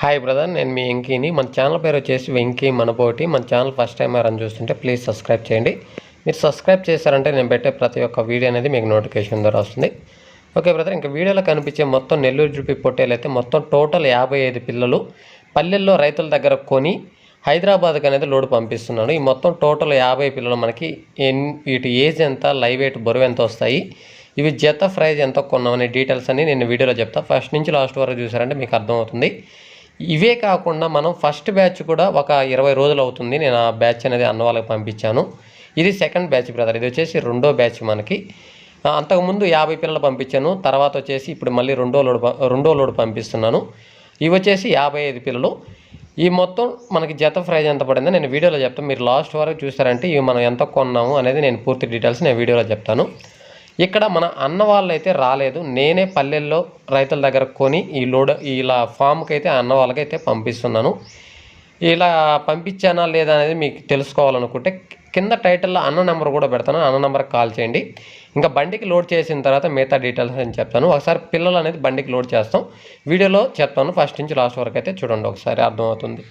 Hi brother, నేను మీ వెంకీని. మన channel పేరు వచ్చేసి వెంకీ మనపోటి. మన ఛానల్ ఫస్ట్ టైం ఎవరైనా చూస్తుంటే ప్లీజ్ సబ్స్క్రైబ్ చేయండి. మీరు సబ్స్క్రైబ్ చేశారంటే నేను పెట్టే ప్రతి ఒక్క వీడియో అనేది మీకు నోటిఫికేషన్ ద్వారా వస్తుంది. ఓకే బ్రదర్, ఇంకా వీడియోలో కనిపించే మొత్తం నెల్లూరు జుడిపి పొట్టేలు అయితే మొత్తం టోటల్ 55 పిల్లలు పల్లెల్లో రైతుల దగ్గర కొని హైదరాబాద్కి అనేది లోడ్ పంపిస్తున్నాను. ఈ మొత్తం టోటల్ 50 పిల్లలు మనకి వీటి ఏజ్ ఎంత, లైవ్ వెయిట్, బరువు ఎంత వస్తాయి, ఇవి జత ప్రైజ్ ఎంత కొన్నామనే డీటెయిల్స్ అని నేను వీడియోలో చెప్తాను. ఫస్ట్ నుంచి లాస్ట్ వరకు చూసారంటే మీకు అర్థమవుతుంది. ఇవే కాకుండా మనం ఫస్ట్ బ్యాచ్ కూడా ఒక 20 రోజులు అవుతుంది నేను ఆ బ్యాచ్ అనేది అన్న వాళ్ళకి పంపించాను. ఇది సెకండ్ బ్యాచ్ బ్రదర్. ఇది వచ్చేసి రెండో బ్యాచ్ మనకి. అంతకుముందు 50 పిల్లలు పంపించాను. తర్వాత వచ్చేసి ఇప్పుడు మళ్ళీ రెండో లోడ్ పంపిస్తున్నాను. ఇవి వచ్చేసి 55 పిల్లలు. ఈ మొత్తం మనకి జత ప్రైజ్ ఎంత పడిందో నేను వీడియోలో చెప్తాను. మీరు లాస్ట్ వరకు చూసారంటే ఇవి మనం ఎంత కొన్నాము అనేది నేను పూర్తి డీటెయిల్స్ నేను వీడియోలో చెప్తాను. ఇక్కడ మన అన్న వాళ్ళు అయితే రాలేదు, నేనే పల్లెల్లో రైతుల దగ్గర కొని ఈ లోడ్ ఇలా ఫామ్కి అయితే అన్న వాళ్ళకైతే పంపిస్తున్నాను. ఇలా పంపించానా లేదా అనేది మీకు తెలుసుకోవాలనుకుంటే కింద టైటిల్లో అన్న నెంబర్ కూడా పెడతాను. అన్న నెంబర్కి కాల్ చేయండి. ఇంకా బండికి లోడ్ చేసిన తర్వాత మిగతా డీటెయిల్స్ అని చెప్తాను. ఒకసారి పిల్లలు అనేది బండికి లోడ్ చేస్తాం, వీడియోలో చెప్తాను. ఫస్ట్ నుంచి లాస్ట్ వరకు అయితే చూడండి, ఒకసారి అర్థమవుతుంది.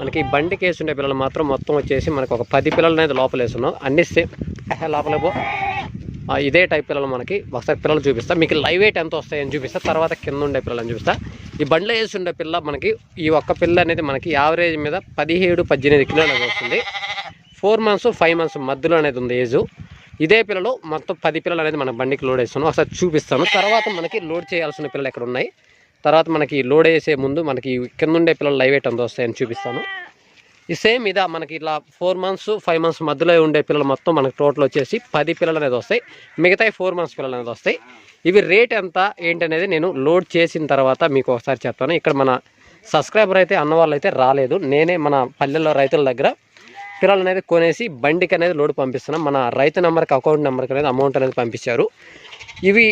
మనకి బండికి వేసుండే పిల్లలు మాత్రం మొత్తం వచ్చేసి మనకు ఒక 10 పిల్లలు అనేది లోపల వేస్తున్నాం. అన్ని సేమ్ లోపలేపో ఇదే టైప్ పిల్లలు మనకి ఒకసారి పిల్లలు చూపిస్తా. మీకు లైవ్ వెయిట్ ఎంత వస్తాయని చూపిస్తా, తర్వాత కింద ఉండే పిల్లలని చూపిస్తా. ఈ బండిలో వేసి ఉండే పిల్ల మనకి ఈ ఒక్క పిల్ల అనేది మనకి యావరేజ్ మీద 17-18 కిలోలు అనేది వస్తుంది. 4 months 5 months మధ్యలో అనేది ఉంది ఏజు. ఇదే పిల్లలు మొత్తం 10 పిల్లలు అనేది మన బండికి లోడ్ వేస్తున్నాం. ఒకసారి చూపిస్తాను. తర్వాత మనకి లోడ్ చేయాల్సిన పిల్లలు ఎక్కడ ఉన్నాయి, తర్వాత మనకి లోడ్ వేసే ముందు మనకి కింద ఉండే పిల్లలు లైవ్ వెయిట్ ఎంత వస్తాయని చూపిస్తాను. ఈ సేమ్ ఇదా మనకి ఇలా 4 months 5 months మధ్యలో ఉండే పిల్లలు మొత్తం మనకి టోటల్ వచ్చేసి 10 పిల్లలు అనేది వస్తాయి. మిగతా 4 months పిల్లలు అనేది వస్తాయి. ఇవి రేట్ ఎంత ఏంటి అనేది నేను లోడ్ చేసిన తర్వాత మీకు ఒకసారి చెప్తాను. ఇక్కడ మన సబ్స్క్రైబర్ అయితే అన్న వాళ్ళు అయితే రాలేదు, నేనే మన పల్లెల్లో రైతుల దగ్గర పిల్లలు అనేది కొనేసి బండికి అనేది లోడ్ పంపిస్తున్నాం. మన రైతు నెంబర్కి అకౌంట్ నెంబర్కి అనేది అమౌంట్ అనేది పంపించారు. ఇవి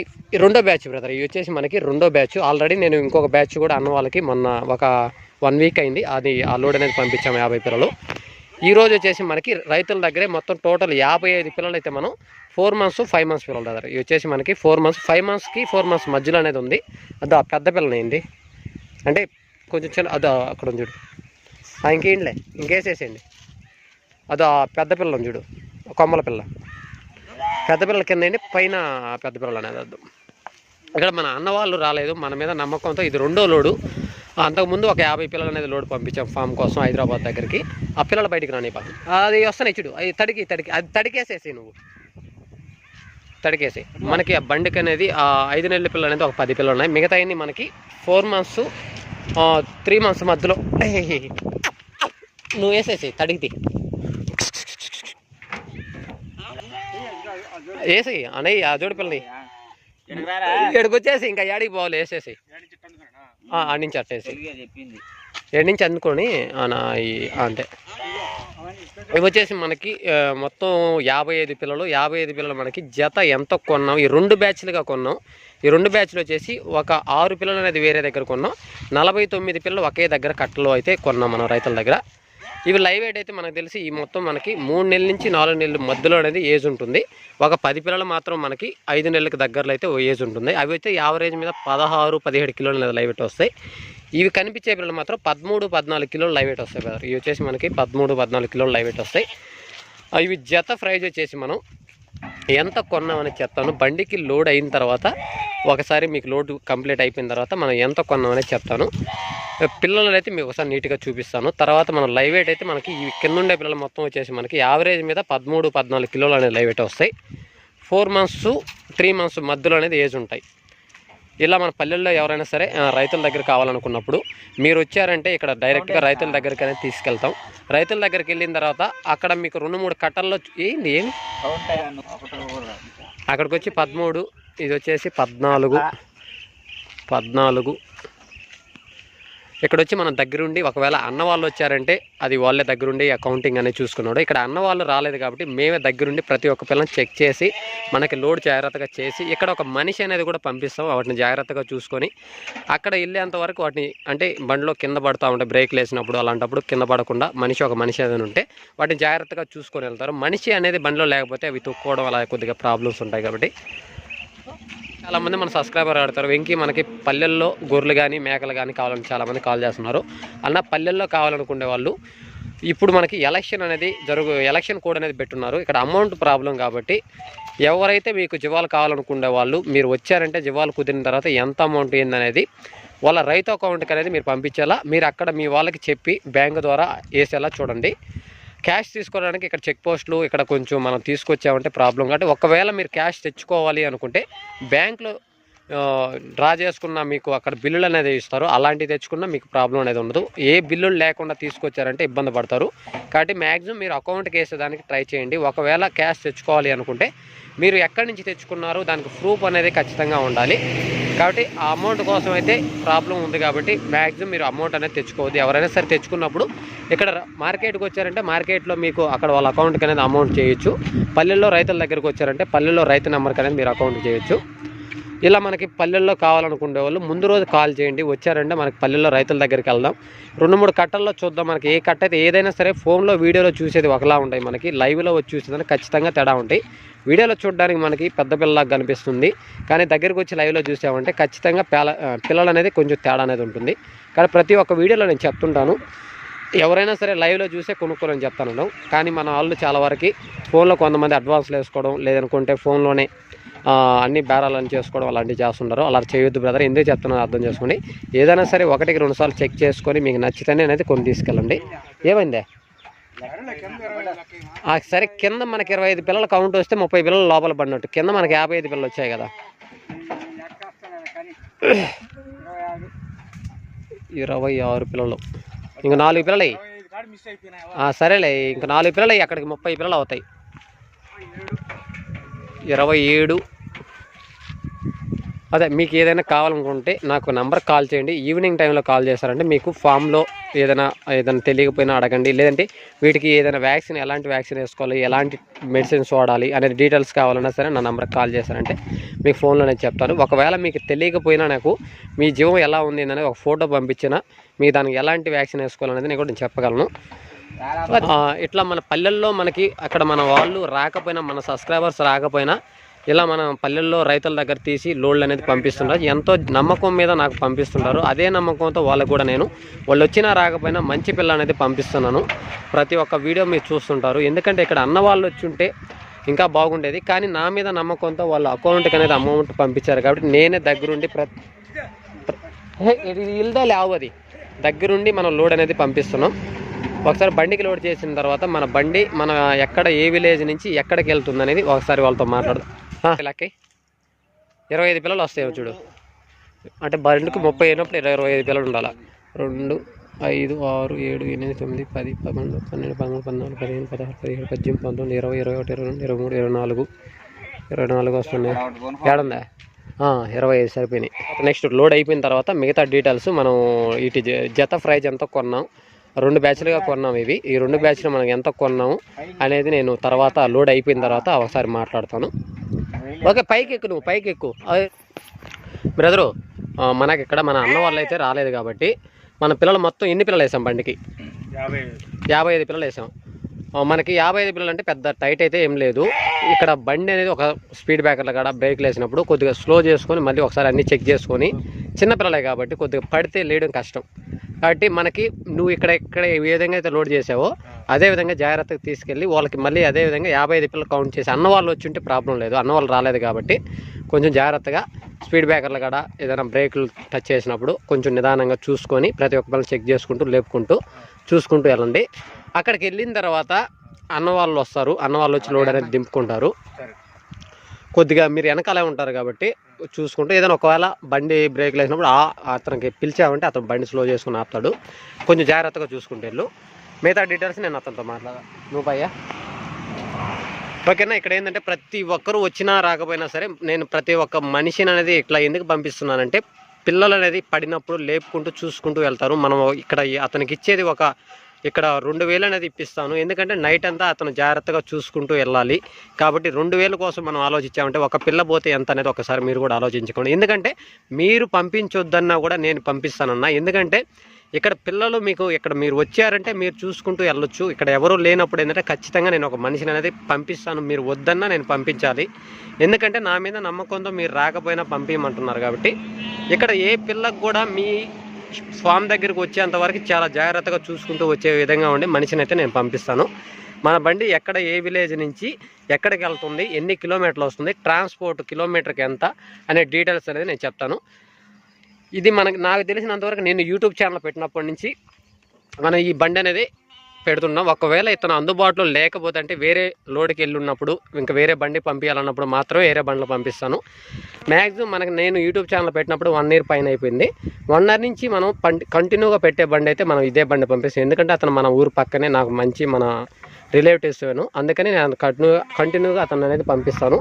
రెండో బ్యాచ్ బ్రదర్. ఇవి వచ్చేసి మనకి రెండో బ్యాచ్. ఆల్రెడీ నేను ఇంకొక బ్యాచ్ కూడా అన్న వాళ్ళకి మొన్న ఒక 1 week అయింది, అది ఆ లోడ్ అనేది పంపించాము 50 పిల్లలు. ఈరోజు వచ్చేసి మనకి రైతుల దగ్గరే మొత్తం టోటల్ 55 పిల్లలు అయితే మనం 4 months 5 months పిల్లలు దగ్గర. ఇవి వచ్చేసి మనకి 4 months 5 monthsకి 4 months మధ్యలో అనేది ఉంది. అది ఆ పెద్ద పిల్లనేయండి, అంటే కొంచెం చిన్న అది అక్కడ చూడు, ఇంకేంటిలే ఇంకేసేసేయండి. అది ఆ పెద్ద పిల్లని చూడు, కొమ్మల పిల్ల, పెద్ద పిల్లల కింద అండి, పైన పెద్ద పిల్లలు అనేది వద్దు. ఇక్కడ మన అన్న వాళ్ళు రాలేదు, మన మీద నమ్మకంతో ఇది రెండో లోడు. అంతకుముందు ఒక 50 పిల్లలు అనేది లోడ్ పంపించాం ఫామ్ కోసం హైదరాబాద్ దగ్గరికి. ఆ పిల్లలు బయటికి రాని అది వస్తున్నాయి చూడు, అది అది తడికేసేసి నువ్వు తడికేసి. మనకి ఆ బండికి అనేది 5 నెలల పిల్లలు అనేది ఒక 10 పిల్లలు ఉన్నాయి. మిగతా అన్ని మనకి 4 months 3 months మధ్యలో. నువ్వు వేసేసి తడికి వేసి అనయ్యి ఆ జోడి పిల్లని ఎక్కడికి వచ్చేసి ఇంకా ఏడికి పోవాలి వేసేసి ఆడి నుంచి అట్టేసి ఏడు నుంచి అందుకొని అంతే. ఇవి వచ్చేసి మనకి మొత్తం 55 పిల్లలు. 55 పిల్లలు మనకి జత ఎంత కొన్నాం, ఈ 2 బ్యాచ్లుగా కొన్నాం. ఈ 2 బ్యాచ్లు వచ్చేసి ఒక 6 పిల్లలు అనేది వేరే దగ్గర కొన్నాం. 49 పిల్లలు ఒకే దగ్గర కట్టలో అయితే కొన్నాం మనం రైతుల దగ్గర. ఇవి లైవ్ వెయిట్ అయితే మనకు తెలిసి ఈ మొత్తం మనకి 3 నెలల నుంచి 4 నెలల మధ్యలో అనేది ఏజ్ ఉంటుంది. ఒక 10 పిల్లలు మాత్రం మనకి 5 నెలలకు దగ్గరలో అయితే ఏజ్ ఉంటుంది. అవి అయితే యావరేజ్ మీద 16-17 కిలోలు అనేది లైవ్ వెయిట్ వస్తాయి. ఇవి కనిపించే పిల్లలు మాత్రం 13-14 కిలోలు లైవ్ వెయిట్ వస్తాయి కదా. ఇవి వచ్చేసి మనకి 13-14 కిలోలు లైవ్ వెయిట్ వస్తాయి. ఇవి జత ప్రైజ్ వచ్చేసి మనం ఎంత కొన్నామని చెప్తాను. బండికి లోడ్ అయిన తర్వాత ఒకసారి మీకు లోడ్ కంప్లీట్ అయిపోయిన తర్వాత మనం ఎంత కొన్నామని చెప్తాను. పిల్లలు అయితే మీకు ఒకసారి నీట్గా చూపిస్తాను. తర్వాత మనం లైవ్ వెయిట్ అయితే మనకి ఈ కింద ఉండే పిల్లలు మొత్తం వచ్చేసి మనకి యావరేజ్ మీద 13-14 కిలోలు అనేది లైవ్ వెయిట్ వస్తాయి. 4 months 3 months మధ్యలో అనేది ఏజ్ ఉంటాయి. ఇలా మన పల్లెల్లో ఎవరైనా సరే రైతుల దగ్గర కావాలనుకున్నప్పుడు మీరు వచ్చారంటే ఇక్కడ డైరెక్ట్గా రైతుల దగ్గరికి అనేది తీసుకెళ్తాం. రైతుల దగ్గరికి వెళ్ళిన తర్వాత అక్కడ మీకు 2-3 కట్టల్లో ఏమి అక్కడికి వచ్చి 13, ఇది వచ్చేసి 14 ఇక్కడ వచ్చి మన దగ్గరుండి ఒకవేళ అన్న వాళ్ళు వచ్చారంటే అది వాళ్ళే దగ్గరుండి అకౌంటింగ్ అనేది చూసుకున్నాడు. ఇక్కడ అన్న వాళ్ళు రాలేదు కాబట్టి మేమే దగ్గరుండి ప్రతి ఒక్క పిల్లని చెక్ చేసి మనకి లోడ్ జాగ్రత్తగా చేసి ఇక్కడ ఒక మనిషి అనేది కూడా పంపిస్తాం. వాటిని జాగ్రత్తగా చూసుకొని అక్కడ వెళ్ళేంత వరకు వాటిని అంటే బండిలో కింద పడుతూ ఉంటే బ్రేక్లు వేసినప్పుడు అలాంటప్పుడు కింద పడకుండా ఒక మనిషి ఏదైనా ఉంటే వాటిని జాగ్రత్తగా చూసుకొని వెళ్తారు. మనిషి అనేది బండిలో లేకపోతే అవి తొక్కుకోవడం అలా కొద్దిగా ప్రాబ్లమ్స్ ఉంటాయి కాబట్టి చాలామంది మన సబ్స్క్రైబర్ ఆడతారు వెంకీ మనకి పల్లెల్లో గొర్రెలు కానీ మేకలు కానీ కావాలని చాలామంది కాల్ చేస్తున్నారు. అన్న పల్లెల్లో కావాలనుకునే వాళ్ళు ఇప్పుడు మనకి ఎలక్షన్ కోడ్ అనేది పెట్టున్నారు. ఇక్కడ అమౌంట్ ప్రాబ్లం కాబట్టి ఎవరైతే మీకు జీవాలు కావాలనుకునే వాళ్ళు మీరు వచ్చారంటే జీవాలు కుదిరిన తర్వాత ఎంత అమౌంట్ ఏందనేది వాళ్ళ రైతు అకౌంట్కి అనేది మీరు పంపించేలా మీరు అక్కడ మీ వాళ్ళకి చెప్పి బ్యాంకు ద్వారా వేసేలా చూడండి. క్యాష్ తీసుకోవడానికి ఇక్కడ చెక్ పోస్టులు ఇక్కడ కొంచెం మనం తీసుకొచ్చామంటే ప్రాబ్లం. కాబట్టి ఒకవేళ మీరు క్యాష్ తెచ్చుకోవాలి అనుకుంటే బ్యాంకులో డ్రా చేసుకున్న మీకు అక్కడ బిల్లులు అనేది ఇస్తారు. అలాంటివి తెచ్చుకున్నా మీకు ప్రాబ్లం అనేది ఉండదు. ఏ బిల్లులు లేకుండా తీసుకొచ్చారంటే ఇబ్బంది పడతారు. కాబట్టి మ్యాక్సిమం మీరు అకౌంట్కి వేసేదానికి ట్రై చేయండి. ఒకవేళ క్యాష్ తెచ్చుకోవాలి అనుకుంటే మీరు ఎక్కడి నుంచి తెచ్చుకున్నారు దానికి ప్రూఫ్ అనేది ఖచ్చితంగా ఉండాలి. కాబట్టి ఆ అమౌంట్ కోసం అయితే ప్రాబ్లం ఉంది. కాబట్టి మ్యాక్సిమం మీరు అమౌంట్ అనేది తెచ్చుకోవద్దు. ఎవరైనా సరే తెచ్చుకున్నప్పుడు ఇక్కడ మార్కెట్కి వచ్చారంటే మార్కెట్లో మీకు అక్కడ వాళ్ళ అకౌంట్కి అనేది అమౌంట్ చేయొచ్చు. పల్లెల్లో రైతుల దగ్గరికి వచ్చారంటే పల్లెల్లో రైతు నెంబర్కి అనేది మీరు అకౌంట్ చేయొచ్చు. ఇలా మనకి పల్లెల్లో కావాలనుకునే వాళ్ళు ముందు రోజు కాల్ చేయండి. వచ్చారంటే మనకి పల్లెల్లో రైతుల దగ్గరికి వెళ్దాం. 2-3 కట్టల్లో చూద్దాం. మనకి ఏ కట్ట అయితే ఏదైనా సరే ఫోన్లో వీడియోలో చూసేది ఒకలా ఉంటాయి, మనకి లైవ్లో వచ్చి చూసేదానికి ఖచ్చితంగా తేడా ఉంటాయి. వీడియోలో చూడడానికి మనకి పెద్ద పిల్లలాగా కనిపిస్తుంది, కానీ దగ్గరికి వచ్చి లైవ్లో చూసామంటే ఖచ్చితంగా పిల్లలు అనేది కొంచెం తేడా అనేది ఉంటుంది. కానీ ప్రతి ఒక్క వీడియోలో నేను చెప్తుంటాను, ఎవరైనా సరే లైవ్లో చూసే కొనుక్కోవాలని చెప్తాను. కానీ మన వాళ్ళు చాలా వరకు ఫోన్లో కొంతమంది అడ్వాన్స్లు వేసుకోవడం లేదనుకుంటే ఫోన్లోనే అన్ని బేరాలను చేసుకోవడం అలాంటివి చేస్తుంటారు. అలా చేయొద్దు బ్రదర్. ఎందుకు చెప్తున్నాను అర్థం చేసుకోండి. ఏదైనా సరే 1-2 సార్లు చెక్ చేసుకొని మీకు నచ్చితేనే అనేది కొని తీసుకెళ్ళండి. ఏమైందే సరే కింద మనకి 25 పిల్లల కౌంట్ వస్తే 30 పిల్లలు లోపల పడినట్టు, కింద మనకి 55 పిల్లలు వచ్చాయి కదా. 26 పిల్లలు, ఇంక 4 పిల్లలు సరేలే, ఇంక 4 పిల్లలు అక్కడికి 30 పిల్లలు అవుతాయి. 27. అదే మీకు ఏదైనా కావాలనుకుంటే నాకు నెంబర్ కాల్ చేయండి. ఈవినింగ్ టైంలో కాల్ చేస్తారంటే మీకు ఫామ్లో ఏదైనా తెలియకపోయినా అడగండి. లేదంటే వీటికి ఏదైనా వ్యాక్సిన్, ఎలాంటి వ్యాక్సిన్ వేసుకోవాలి, ఎలాంటి మెడిసిన్స్ వాడాలి అనేది డీటెయిల్స్ కావాలన్నా సరే నా నెంబర్కి కాల్ చేస్తారంటే మీకు ఫోన్లో నేను చెప్తాను. ఒకవేళ మీకు తెలియకపోయినా నాకు మీ జీవం ఎలా ఉంది అనేది ఒక ఫోటో పంపించినా మీకు దానికి ఎలాంటి వ్యాక్సిన్ వేసుకోవాలనేది నేను కూడా నేను చెప్పగలను. ఇట్లా మన పల్లెల్లో మనకి అక్కడ మన వాళ్ళు రాకపోయినా, మన సబ్స్క్రైబర్స్ రాకపోయినా ఇలా మనం పల్లెల్లో రైతుల దగ్గర తీసి లోడ్లు అనేది పంపిస్తుంటారు. ఎంతో నమ్మకం మీద నాకు పంపిస్తుంటారు. అదే నమ్మకంతో వాళ్ళకు కూడా నేను వాళ్ళు వచ్చినా రాకపోయినా మంచి పిల్ల అనేది పంపిస్తున్నాను. ప్రతి ఒక్క వీడియో మీరు చూస్తుంటారు. ఎందుకంటే ఇక్కడ అన్న వాళ్ళు వచ్చి ఉంటే ఇంకా బాగుండేది. కానీ నా మీద నమ్మకంతో వాళ్ళ అకౌంట్కి అనేది అమౌంట్ పంపించారు. కాబట్టి నేనే దగ్గరుండి ఇల్దో లేవది దగ్గరుండి మనం లోడ్ అనేది పంపిస్తున్నాం. ఒకసారి బండికి లోడ్ చేసిన తర్వాత మన బండి మన ఎక్కడ ఏ విలేజ్ నుంచి ఎక్కడికి వెళ్తుంది అనేది ఒకసారి వాళ్ళతో మాట్లాడదాం. లక్కి 25 పిల్లలు వస్తాయి చూడు. అంటే బండికి 30 అయినప్పుడు 25 పిల్లలు ఉండాలి. 2, 5, 6, 7, 8, 9, 10, 11, 12, 13, 14, 15, 16, 17, 18, 19, 20, 21, 22, 23, 24 వస్తున్నాయి. ఏడుందా 25 సరిపోయినాయి. నెక్స్ట్ లోడ్ అయిపోయిన తర్వాత మిగతా డీటెయిల్స్ మనం ఇటు జత ప్రైజ్ ఎంత కొన్నాం, 2 బ్యాచ్లుగా కొన్నాం. ఈ 2 బ్యాచ్లు మనం ఎంత కొన్నాము అనేది నేను తర్వాత లోడ్ అయిపోయిన తర్వాత ఒకసారి మాట్లాడతాను. ఓకే, పైకి ఎక్కు, నువ్వు పైకి ఎక్కు బ్రదరు. మనకి ఇక్కడ మన అన్న వాళ్ళు అయితే రాలేదు కాబట్టి మన పిల్లలు మొత్తం ఎన్ని పిల్లలు వేసాం బండికి? 55 పిల్లలు వేసాం. మనకి 55 పిల్లలు అంటే పెద్ద టైట్ అయితే ఏం లేదు. ఇక్కడ బండి అనేది ఒక స్పీడ్ బ్రేకర్లు కాడ బ్రేక్లు వేసినప్పుడు కొద్దిగా స్లో చేసుకొని మళ్ళీ ఒకసారి అన్నీ చెక్ చేసుకొని, చిన్నపిల్లలే కాబట్టి కొద్దిగా పడితే లేయడం కష్టం. కాబట్టి మనకి నువ్వు ఇక్కడ ఏ విధంగా అయితే లోడ్ చేసావో అదే విధంగా జాగ్రత్తగా తీసుకెళ్ళి వాళ్ళకి మళ్ళీ అదే విధంగా 55 పిల్లలు కౌంట్ చేసి అన్న వాళ్ళు వచ్చి ఉంటే ప్రాబ్లం లేదు. అన్న వాళ్ళు రాలేదు కాబట్టి కొంచెం జాగ్రత్తగా స్పీడ్ బ్రేకర్లు కూడా ఏదైనా బ్రేకులు టచ్ చేసినప్పుడు కొంచెం నిదానంగా చూసుకొని ప్రతి ఒక్క పిల్లలు చెక్ చేసుకుంటూ లేపుకుంటూ చూసుకుంటూ వెళ్ళండి. అక్కడికి వెళ్ళిన తర్వాత అన్న వాళ్ళు వస్తారు. అన్న వాళ్ళు వచ్చి లోడ్ అనేది దింపుకుంటారు. కొద్దిగా మీరు వెనకాలే ఉంటారు కాబట్టి చూసుకుంటూ ఏదైనా ఒకవేళ బండి బ్రేక్లు వేసినప్పుడు అతనికి పిలిచామంటే అతను బండి స్లో చేసుకుని ఆపుతాడు. కొంచెం జాగ్రత్తగా చూసుకుంటే వెళ్ళు. మిగతా డీటెయిల్స్ నేను అతనితో మాట్లాడాను. నువ్వు భయ్యా ఓకేనా? ఇక్కడ ఏంటంటే ప్రతి ఒక్కరు వచ్చినా రాకపోయినా సరే నేను ప్రతి ఒక్క మనిషిని అనేది ఇట్లా ఎందుకు పంపిస్తున్నానంటే పిల్లలు అనేది పడినప్పుడు లేపుకుంటూ చూసుకుంటూ వెళ్తారు. మనం ఇక్కడ అతనికి ఇచ్చేది ఇక్కడ 2000 అనేది ఇప్పిస్తాను. ఎందుకంటే నైట్ అంతా అతను జాగ్రత్తగా చూసుకుంటూ వెళ్ళాలి. కాబట్టి 2000 కోసం మనం ఆలోచించామంటే ఒక పిల్ల పోతే ఎంత అనేది ఒకసారి మీరు కూడా ఆలోచించుకోండి. ఎందుకంటే మీరు పంపించొద్దన్నా కూడా నేను పంపిస్తానన్నా. ఎందుకంటే ఇక్కడ పిల్లలు మీకు ఇక్కడ మీరు వచ్చారంటే మీరు చూసుకుంటూ వెళ్ళొచ్చు. ఇక్కడ ఎవరు లేనప్పుడు ఏంటంటే ఖచ్చితంగా నేను ఒక మనిషిని అనేది పంపిస్తాను. మీరు వద్దన్నా నేను పంపించాలి. ఎందుకంటే నా మీద నమ్మకంతో మీరు రాకపోయినా పంపించమంటున్నారు కాబట్టి ఇక్కడ ఏ పిల్లకు కూడా మీ ఫామ్ దగ్గరికి వచ్చేంత వరకు చాలా జాగ్రత్తగా చూసుకుంటూ వచ్చే విధంగా ఉండి మనిషిని అయితే నేను పంపిస్తాను. మన బండి ఎక్కడ ఏ విలేజ్ నుంచి ఎక్కడికి వెళ్తుంది, ఎన్ని కిలోమీటర్లు వస్తుంది, ట్రాన్స్పోర్ట్ కిలోమీటర్కి ఎంత అనే డీటెయిల్స్ అనేది నేను చెప్తాను. ఇది నాకు తెలిసినంతవరకు నేను యూట్యూబ్ ఛానల్ పెట్టినప్పటి నుంచి మనం ఈ బండి అనేది పెడుతున్నాం. ఒకవేళ ఇతను అందుబాటులో లేకపోతే అంటే వేరే లోడ్కి వెళ్ళి ఉన్నప్పుడు ఇంకా వేరే బండి పంపించాలన్నప్పుడు మాత్రం వేరే బండిలో పంపిస్తాను. మ్యాక్సిమం నేను యూట్యూబ్ ఛానల్ పెట్టినప్పుడు 1 year పైన అయిపోయింది. 1 year నుంచి మనం కంటిన్యూగా పెట్టే బండి అయితే మనం ఇదే బండి పంపిస్తాం. ఎందుకంటే అతను మన ఊరు పక్కనే నాకు మంచి మన రిలేటివ్స్, అందుకని నేను కంటిన్యూగా అతను అనేది పంపిస్తాను.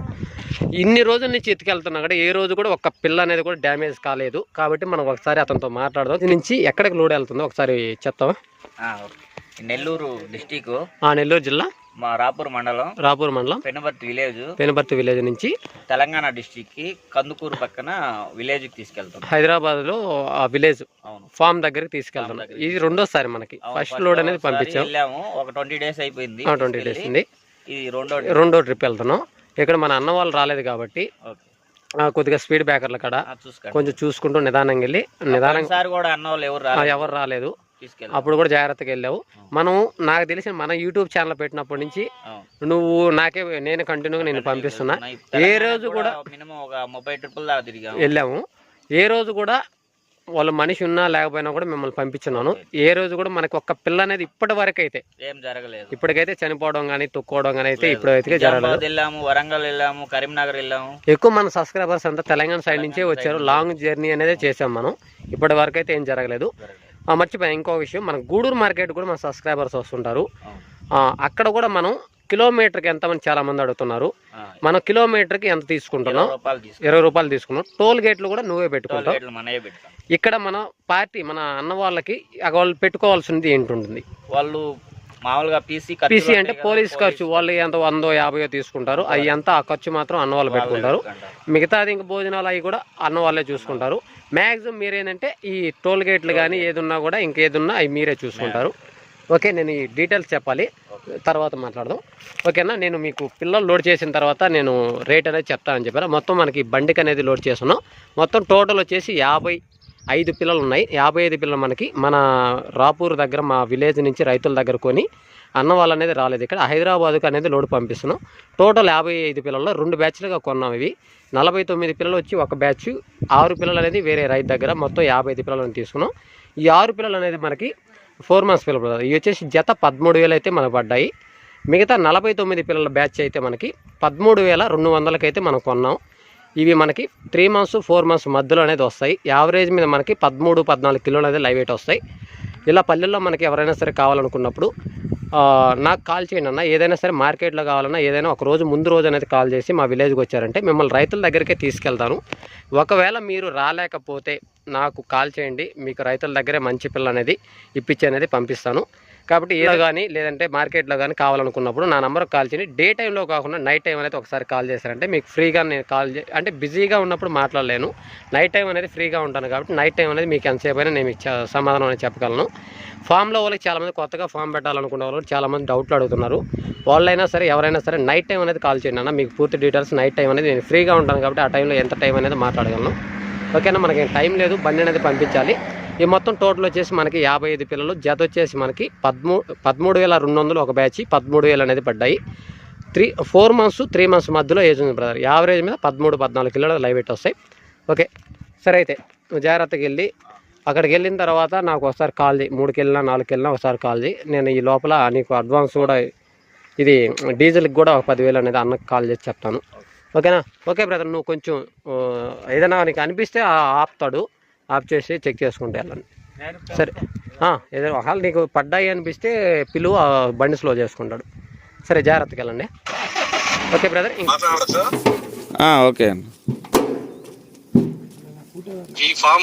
ఇన్ని రోజుల నుంచి ఎత్తుకెళ్తున్నా కూడా ఏ రోజు కూడా ఒక పిల్ల అనేది కూడా డ్యామేజ్ కాలేదు. కాబట్టి మనం ఒకసారి అతనితో మాట్లాడదాం. దీని నుంచి ఎక్కడికి లోడ్ వెళ్తుందో ఒకసారి చెప్తావా? నెల్లూరు డిస్టిక్, నెల్లూరు జిల్లా, మా రాపూర్ మండలం పెనుబర్తి విలేజ్ నుంచి తెలంగాణ డిస్టిక్ కి కందుకూరు పక్కన విలేజ్ కి తీసుకెళ్తాం. హైదరాబాద్ లో ఆ విలేజ్ ఫామ్ దగ్గరికి తీసుకెళ్తాం. ఇది రెండోసారి మనకి. ఫస్ట్ లోడ్ అనేది పంపించాము. ఒక 20 days అయిపోయింది. 20 days ఉంది. ఇది రెండో ట్రిప్ వెళ్తున్నాం. ఇక్కడ మన అన్న వాళ్ళు రాలేదు కాబట్టి కొద్దిగా స్పీడ్ బ్రేకర్ల కాడ కొంచెం చూసుకుంటూ నిదానంగా వెళ్ళి ఎవరు రాలేదు. అప్పుడు కూడా జాగ్రత్తగా వెళ్ళావు. మనం నాకు తెలిసిన మన యూట్యూబ్ ఛానల్ పెట్టినప్పటి నుంచి నేను కంటిన్యూగా నేను పంపిస్తున్నా. ఏ రోజు కూడా వెళ్ళాము. ఏ రోజు కూడా వాళ్ళ మనిషి ఉన్నా లేకపోయినా కూడా మిమ్మల్ని పంపించున్నాను. ఏ రోజు కూడా మనకి ఒక్క పిల్ల అనేది ఇప్పటి వరకు అయితే ఏం జరగలేదు. ఇప్పటికైతే చనిపోవడం కానీ తొక్కోవడం కానీ అయితే ఇప్పుడైతే జరగలేదు. వెళ్ళాము, వరంగల్ వెళ్ళాము, కరీంనగర్ వెళ్ళాము. ఎక్కువ మన సబ్స్క్రైబర్స్ అంతా తెలంగాణ సైడ్ నుంచే వచ్చారు. లాంగ్ జర్నీ అనేది చేసాం మనం. ఇప్పటి వరకు అయితే ఏం జరగలేదు. మర్చిపోయాం ఇంకో విషయం, మన గూడూరు మార్కెట్ కూడా మన సబ్స్క్రైబర్స్ వస్తుంటారు. అక్కడ కూడా మనం కిలోమీటర్కి ఎంతమంది చాలా మంది అడుగుతున్నారు. మనం కిలోమీటర్కి ఎంత తీసుకుంటున్నాం? 20 రూపాయలు తీసుకున్నాం. టోల్ గేట్లు కూడా నువ్వే పెట్టుకుంటావు. ఇక్కడ మన పార్టీ మన అన్న వాళ్ళకి వాళ్ళు పెట్టుకోవాల్సింది ఏంటుంటుంది? వాళ్ళు మామూలుగా పీసీ అంటే పోలీస్ ఖర్చు వాళ్ళు ఎంత 100-50 తీసుకుంటారు. అవి అంతా ఆ ఖర్చు మాత్రం అన్న వాళ్ళు పెట్టుకుంటారు. మిగతాది ఇంకా భోజనాలు అవి కూడా అన్న వాళ్ళే చూసుకుంటారు. మ్యాక్సిమం మీరేంటంటే ఈ టోల్ గేట్లు కానీ ఏదున్నా కూడా ఇంకేదున్నా అవి మీరే చూసుకుంటారు. ఓకే, నేను ఈ డీటెయిల్స్ చెప్పాలి, తర్వాత మాట్లాడదాం. ఓకేనా? నేను మీకు పిల్లలు లోడ్ చేసిన తర్వాత నేను రేట్ అనేది చెప్తానని చెప్పాను. మొత్తం మనకి బండికి అనేది లోడ్ చేస్తున్నాం. మొత్తం టోటల్ వచ్చేసి 55 పిల్లలు ఉన్నాయి. 55 పిల్లలు మనకి మన రాపూర్ దగ్గర మా విలేజ్ నుంచి రైతుల దగ్గర కొని అన్న వాళ్ళు అనేది రాలేదు. ఇక్కడ హైదరాబాద్కి అనేది లోడ్ పంపిస్తున్నాం. టోటల్ 55 పిల్లల్లో 2 బ్యాచ్లుగా కొన్నాం. ఇవి 49 పిల్లలు వచ్చి ఒక బ్యాచ్, 6 పిల్లలు అనేది వేరే రైతు దగ్గర, మొత్తం 55 పిల్లలను తీసుకున్నాం. ఈ 6 పిల్లలు అనేది మనకి 4 months పిల్లలు. ఇవి వచ్చేసి జత 13,000 అయితే మనకు పడ్డాయి. మిగతా 49 పిల్లల బ్యాచ్ అయితే మనకి 13,200 అయితే మనం కొన్నాం. ఇవి మనకి 3 months 4 months మధ్యలో అనేది వస్తాయి. యావరేజ్ మీద మనకి 13-14 కిలోలు అనేది లైవ్ వెయిట్ వస్తాయి. ఇలా పల్లెల్లో మనకి ఎవరైనా సరే కావాలనుకున్నప్పుడు నాకు కాల్ చేయండి అన్న. ఏదైనా సరే మార్కెట్లో కావాలన్నా ఏదైనా ఒక రోజు ముందు రోజు అనేది కాల్ చేసి మా విలేజ్కి వచ్చారంటే మిమ్మల్ని రైతుల దగ్గరికే తీసుకెళ్తాను. ఒకవేళ మీరు రాలేకపోతే నాకు కాల్ చేయండి. మీకు రైతుల దగ్గరే మంచి పిల్ల అనేది ఇప్పించి అనేది పంపిస్తాను. కాబట్టి ఏదో కానీ లేదంటే మార్కెట్లో కానీ కావాలనుకున్నప్పుడు నా నెంబర్కి కాల్ చేయండి. డే టైంలో కాకుండా నైట్ టైం అనేది ఒకసారి కాల్ చేశారంటే మీకు ఫ్రీగా నేను అంటే బిజీగా ఉన్నప్పుడు మాట్లాడలేను. నైట్ టైం అనేది ఫ్రీగా ఉంటాను కాబట్టి నైట్ టైం అనేది మీకు ఎంతసేపు అయినా నేను సమాధానం అనేది చెప్పగలను. ఫామ్లో వాళ్ళకి చాలామంది కొత్తగా ఫామ్ పెట్టాలనుకునే వాళ్ళు చాలామంది డౌట్లు అడుగుతున్నారు. వాళ్ళైనా సరే ఎవరైనా సరే నైట్ టైం అనేది కాల్ చేయండి అన్న. మీకు పూర్తి డీటెయిల్స్ నైట్ టైం అనేది నేను ఫ్రీగా ఉంటాను కాబట్టి ఆ టైంలో ఎంత టైం అనేది మాట్లాడగలను. ఓకేనా? మనకి టైం లేదు, బండి అనేది పంపించాలి. ఈ మొత్తం టోటల్ వచ్చేసి మనకి 55 పిల్లలు. జత వచ్చేసి మనకి 13,200 ఒక బ్యాచ్, 13,000 అనేది పడ్డాయి. 4 months 3 months మధ్యలో ఏజ్ ఉంది బ్రదర్. యావరేజ్ మీద 13-14 కిలోలు లైవ్ వెయిట్ వస్తాయి. ఓకే సరే, అయితే నువ్వు జాగ్రత్తగా వెళ్ళి అక్కడికి వెళ్ళిన తర్వాత నాకు ఒకసారి కాల్ చేయి. 3కి వెళ్ళినా 4కి వెళ్ళినా ఒకసారి కాల్ చేయి. నేను ఈ లోపల నీకు అడ్వాన్స్ కూడా ఇది డీజిల్కి కూడా ఒక 10,000 అనేది అన్నకు కాల్ చేసి చెప్తాను. ఓకేనా? ఓకే బ్రదర్, నువ్వు కొంచెం ఏదైనా నీకు అనిపిస్తే ఆపుతాడు, ఆఫ్ చేసి చెక్ చేసుకుంటే వెళ్ళండి. సరే, ఏదైనా ఒకవేళ నీకు పడ్డాయి అనిపిస్తే పిలువు, బండి స్లో చేసుకుంటాడు. సరే, జాగ్రత్తగా వెళ్ళండి. Okay brother. ఓకే.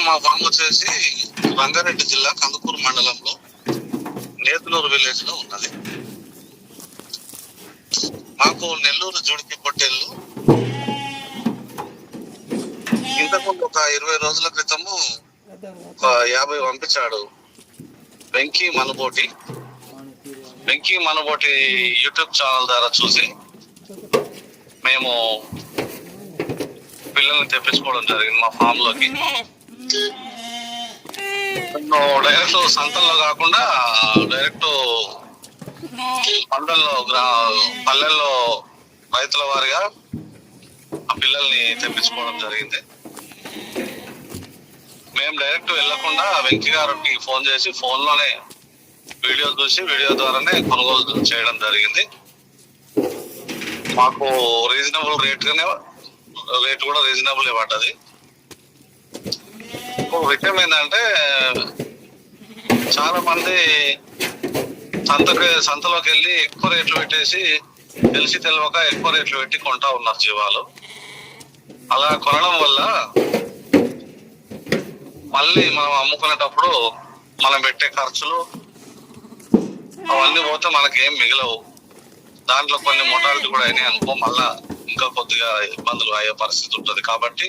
మా ఫామ్ వచ్చేసి రంగారెడ్డి జిల్లా కందుకూరు మండలంలో నేతులూరు విలేజ్ లో ఉన్నది. మాకు నెల్లూరు జుడికి పొట్టేళ్ళు ఇంతకుముందు ఒక 20 రోజుల క్రితము ఒక 50 పంపించాడు వెంకీ మనబోటి యూట్యూబ్ ఛానల్ ద్వారా చూసి మేము పిల్లల్ని తెప్పించుకోవడం జరిగింది మా ఫామ్ లోకి. డైరెక్ట్ సంతల్లో కాకుండా డైరెక్ట్ పల్లెల్లో రైతుల వారిగా ఆ పిల్లల్ని తెప్పించుకోవడం జరిగింది. మేము డైరెక్ట్ వెళ్లకుండా వెంకీ గారికి ఫోన్ చేసి ఫోన్ లోనే వీడియో చూసి వీడియో ద్వారానే కొనుగోలు చేయడం జరిగింది. మాకు రీజనబుల్ రేట్ కూడా రీజనబుల్ పడ్డది. విషయం ఏంటంటే చాలా మంది సంతలోకి వెళ్ళి ఎక్కువ రేట్లు పెట్టేసి తెలిసి తెలియక ఎక్కువ రేట్లు పెట్టి కొంటా ఉన్నారు జీవాలు. అలా కొనడం వల్ల మళ్ళీ మనం అమ్ముకునేటప్పుడు మనం పెట్టే ఖర్చులు అవన్నీ పోతే మనకి ఏం మిగలవు. దాంట్లో కొన్ని మొటాలిటీ కూడా అయినాయి అనుకో మళ్ళా ఇంకా కొద్దిగా ఇబ్బందులు అయ్యే పరిస్థితి ఉంటుంది. కాబట్టి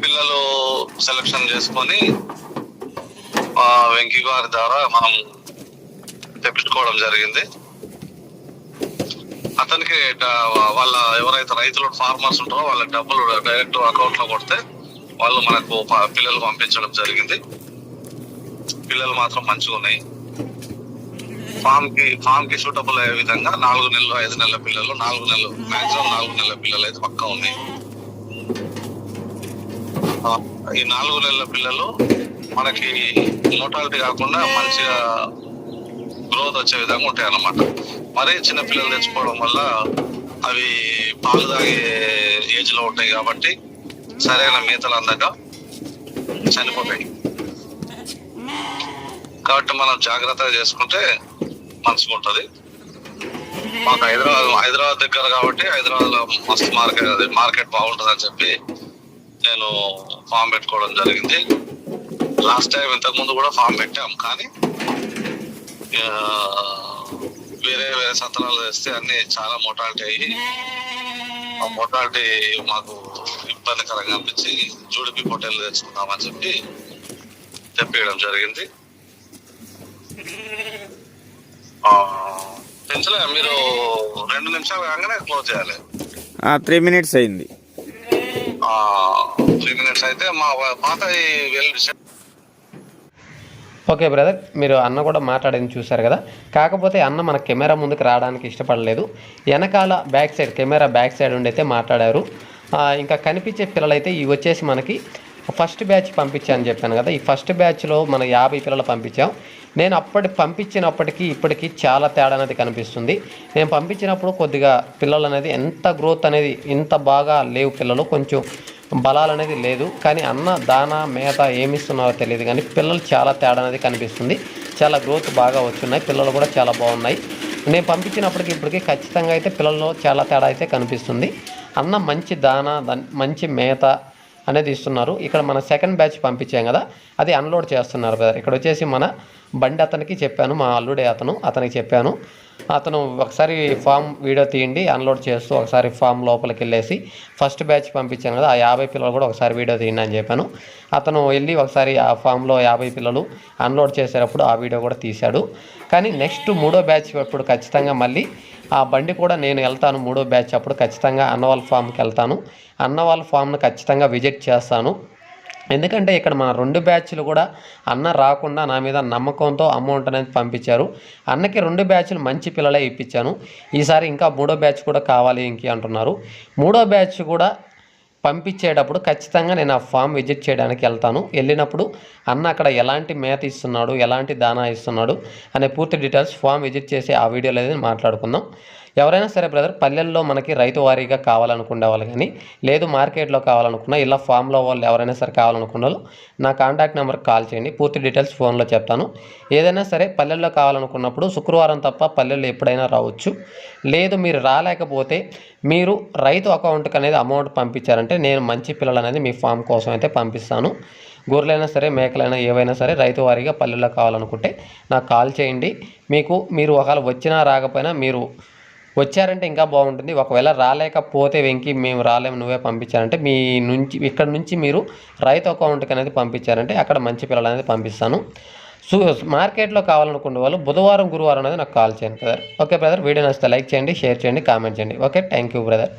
పిల్లలు సెలెక్షన్ చేసుకొని వెంకీ గారి ద్వారా మనం తెప్పించుకోవడం జరిగింది. అతనికి వాళ్ళ ఎవరైతే రైతులు ఫార్మర్స్ ఉంటారో వాళ్ళ డబ్బులు డైరెక్ట్ అకౌంట్ లో కొడితే వాళ్ళు మనకు పిల్లలు పంపించడం జరిగింది. పిల్లలు మాత్రం మంచిగా ఉన్నాయి. ఫామ్ కి సూటబుల్ అయ్యే విధంగా 4 నెలలు 5 నెలల పిల్లలు, 4 నెలలు మాక్సిమం 4 నెలల పిల్లలు అయితే పక్కా ఉన్నాయి. ఈ 4 నెలల పిల్లలు మనకి మోటాలిటీ కాకుండా మంచిగా గ్రోత్ వచ్చే విధంగా ఉంటాయి అన్నమాట. మరీ చిన్న పిల్లలు తెచ్చుకోవడం వల్ల అవి పాలు తాగే ఏజ్ లో ఉంటాయి కాబట్టి సరైన మేతలు అందక చనిపోతాయి. కాబట్టి మనం జాగ్రత్తగా చేసుకుంటే మంచిగా ఉంటది. మాకు హైదరాబాద్ దగ్గర కాబట్టి హైదరాబాద్ లో మస్తు మార్కెట్ బాగుంటది అని చెప్పి నేను ఫామ్ పెట్టుకోవడం జరిగింది. లాస్ట్ టైం ఇంతకు ముందు కూడా ఫామ్ పెట్టాం, కానీ వేరే సంతనాలు వేస్తే అన్ని చాలా మోటాలిటీ అయ్యి ఆ మోటాలిటీ మాకు ఇబ్బందికరంగా అనిపించి జూడిపి పొట్టేలు తెచ్చుకుందామని చెప్పి తెప్పియడం జరిగింది. పెంచలే మీరు 2 నిమిషాలు కాగానే క్లోజ్ చేయాలి. 3 minutes అయింది. 3 minutes అయితే మా పాత ఓకే బ్రదర్, మీరు అన్న కూడా మాట్లాడింది చూశారు కదా. కాకపోతే అన్న మన కెమెరా ముందుకు రావడానికి ఇష్టపడలేదు. వెనకాల back side camera back side ఉండి అయితే మాట్లాడారు. ఇంకా కనిపించే పిల్లలైతే ఇవి వచ్చేసి మనకి ఫస్ట్ బ్యాచ్ పంపించాను చెప్పాను కదా. ఈ ఫస్ట్ బ్యాచ్లో మన 50 పిల్లలు పంపించాం. నేను పంపించినప్పటికీ ఇప్పటికీ చాలా తేడా అనేది కనిపిస్తుంది. నేను పంపించినప్పుడు కొద్దిగా పిల్లలు అనేది ఎంత గ్రోత్ అనేది ఇంత బాగా లేవు, పిల్లలు కొంచెం బలాలు అనేది లేదు. కానీ అన్న దానా మేత ఏమిస్తున్నారో తెలియదు, కానీ పిల్లలు చాలా తేడా అనేది కనిపిస్తుంది. చాలా గ్రోత్ బాగా వచ్చున్నాయి, పిల్లలు కూడా చాలా బాగున్నాయి. నేను పంపించినప్పటికీ ఇప్పటికీ ఖచ్చితంగా అయితే పిల్లల్లో చాలా తేడా అయితే కనిపిస్తుంది. అన్న మంచి దానా మంచి మేత అనేది ఇస్తున్నారు. ఇక్కడ మన సెకండ్ బ్యాచ్ పంపించాం కదా, అది అన్లోడ్ చేస్తున్నారు బ్రదర్. ఇక్కడ వచ్చేసి మన బండి అతనికి చెప్పాను, మా అల్లుడే అతనికి చెప్పాను, అతను ఒకసారి ఫామ్ వీడియో తీయండి అన్లోడ్ చేస్తూ ఒకసారి ఫామ్ లోపలికి వెళ్ళేసి ఫస్ట్ బ్యాచ్ పంపించాను కదా, ఆ 50 పిల్లలు కూడా ఒకసారి వీడియో తీయండి అని చెప్పాను. అతను వెళ్ళి ఒకసారి ఆ ఫామ్లో 50 పిల్లలు అన్లోడ్ చేసేటప్పుడు ఆ వీడియో కూడా తీశాడు. కానీ నెక్స్ట్ 3వ బ్యాచ్ అప్పుడు ఖచ్చితంగా మళ్ళీ ఆ బండి కూడా నేను వెళ్తాను. 3వ బ్యాచ్ అప్పుడు ఖచ్చితంగా అన్నవాళ్ళ ఫామ్కి వెళ్తాను, అన్నవాళ్ళ ఫామ్ను ఖచ్చితంగా విజిట్ చేస్తాను. ఎందుకంటే ఇక్కడ మన 2 బ్యాచ్లు కూడా అన్న రాకుండా నా మీద నమ్మకంతో అమౌంట్ అనేది పంపించారు. అన్నకి 2 బ్యాచ్లు మంచి పిల్లలే ఇప్పించాను. ఈసారి ఇంకా 3వ బ్యాచ్ కూడా కావాలి ఇంకి అంటున్నారు. 3వ బ్యాచ్ కూడా పంపించేటప్పుడు ఖచ్చితంగా నేను ఆ ఫామ్ విజిట్ చేయడానికి వెళ్తాను. వెళ్ళినప్పుడు అన్న అక్కడ ఎలాంటి మేత ఇస్తున్నాడు, ఎలాంటి దానా ఇస్తున్నాడు అనే పూర్తి డీటెయిల్స్ ఫామ్ విజిట్ చేసి ఆ వీడియోలో అనేది మాట్లాడుకుందాం. ఎవరైనా సరే బ్రదర్, పల్లెల్లో మనకి రైతు వారీగా కావాలనుకునే వాళ్ళు కానీ లేదు మార్కెట్లో కావాలనుకున్నా ఇలా ఫామ్లో వాళ్ళు ఎవరైనా సరే కావాలనుకున్న వాళ్ళు నా కాంటాక్ట్ నెంబర్కి కాల్ చేయండి, పూర్తి డీటెయిల్స్ ఫోన్లో చెప్తాను. ఏదైనా సరే పల్లెల్లో కావాలనుకున్నప్పుడు శుక్రవారం తప్ప పల్లెల్లో ఎప్పుడైనా రావచ్చు. లేదు మీరు రాలేకపోతే మీరు రైతు అకౌంట్కి అనేది అమౌంట్ పంపించారంటే నేను మంచి పిల్లలు అనేది మీ ఫామ్ కోసం అయితే పంపిస్తాను. గొర్రెలైనా సరే మేకలైనా ఏవైనా సరే రైతు వారీగా పల్లెల్లో కావాలనుకుంటే నాకు కాల్ చేయండి. మీరు ఒకవేళ వచ్చినా రాకపోయినా మీరు వచ్చారంటే ఇంకా బాగుంటుంది. ఒకవేళ రాలేకపోతే వెంకీ మేము రాలేము నువ్వే పంపించారంటే ఇక్కడ నుంచి మీరు రైతు అకౌంట్కి అనేది పంపించారంటే అక్కడ మంచి పిల్లలు అనేది పంపిస్తాను. మార్కెట్లో కావాలనుకునే వాళ్ళు బుధవారం గురువారం అనేది నాకు కాల్ చేయండి బ్రదర్. ఓకే బ్రదర్, వీడియో నచ్చితే లైక్ చేయండి, షేర్ చేయండి, కామెంట్ చేయండి. Okay, thank you brother.